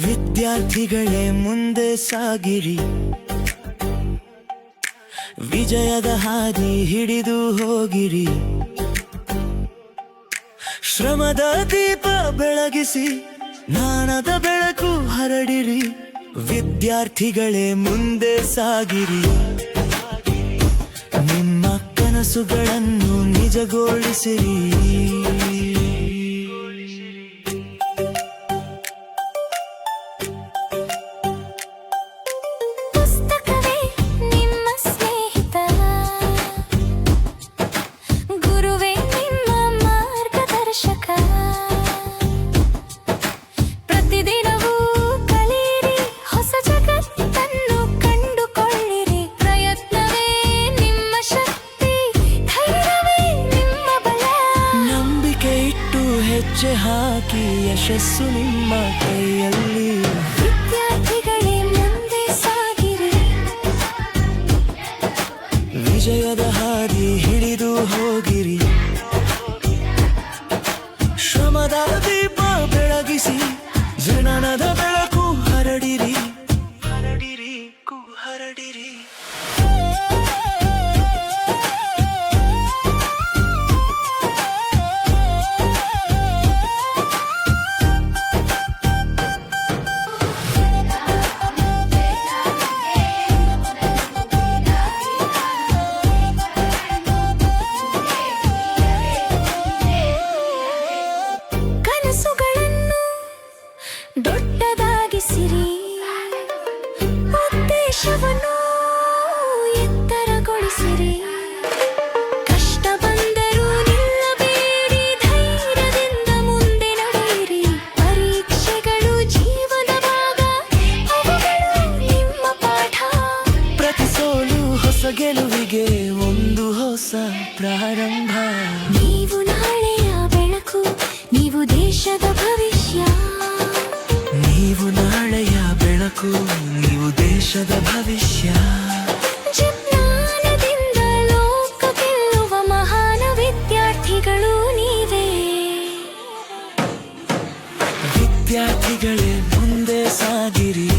ವಿದ್ಯಾರ್ಥಿಗಳೇ ಮುಂದೆ ಸಾಗಿರಿ, ವಿಜಯದ ಹಾದಿ ಹಿಡಿದು ಹೋಗಿರಿ. ಶ್ರಮದ ದೀಪ ಬೆಳಗಿಸಿ ಜ್ಞಾನದ ಬೆಳಕು ಹರಡಿರಿ. ವಿದ್ಯಾರ್ಥಿಗಳೇ ಮುಂದೆ ಸಾಗಿರಿ, ನಿಮ್ಮ ಕನಸುಗಳನ್ನು ನಿಜಗೊಳಿಸಿರಿ. ಹೆಜ್ಜೆ ಹಾಕಿ ಯಶಸ್ಸು ನಿಮ್ಮ ಕೈಯಲ್ಲಿ. ವಿದ್ಯಾರ್ಥಿಗಳೇ ಮುಂದೆ ಸಾಗಿರಿ, ವಿಜಯದ ಹಾದಿ ಹಿಡಿದು ಹೋಗಿರಿ. ಶ್ರಮದ ದೀಪ ಬೆಳಗಿಸಿ ಜ್ಞಾನದ ಬೆಳಕು ಹರಡಿರಿ. ಹರಡಿರಿ. ದೊಡ್ಡದಾಗಿಸಿರಿ, ಉದ್ದೇಶವನ್ನು ಎತ್ತರಗೊಳಿಸಿರಿ. ಕಷ್ಟ ಬಂದರೂ ನಿಲ್ಲಬೇಡಿ, ಧೈರ್ಯದಿಂದ ಮುಂದೆ ನಡೆಯಿರಿ. ಪರೀಕ್ಷೆಗಳು ಜೀವನ ಭಾಗ, ಅವುಗಳು ನಿಮ್ಮ ಪಾಠ. ಪ್ರತಿ ಸೋಲು ಹೊಸ ಗೆಲುವಿಗೆ ಒಂದು ಹೊಸ ಪ್ರಾರಂಭ. ನೀವು ನಾಳೆಯ ಬೆಳಕು, ನೀವು ದೇಶದ ಭವಿಷ್ಯ. ನೀವು ನಾಳೆಯ ಬೆಳಕು, ನೀವು ದೇಶದ ಭವಿಷ್ಯ. ಜ್ಞಾನದಿಂದ ಲೋಕ ಗೆಲ್ಲುವ ಮಹಾನ ವಿದ್ಯಾರ್ಥಿಗಳು ನೀವೇ. ವಿದ್ಯಾರ್ಥಿಗಳೇ ಮುಂದೆ ಸಾಗಿರಿ.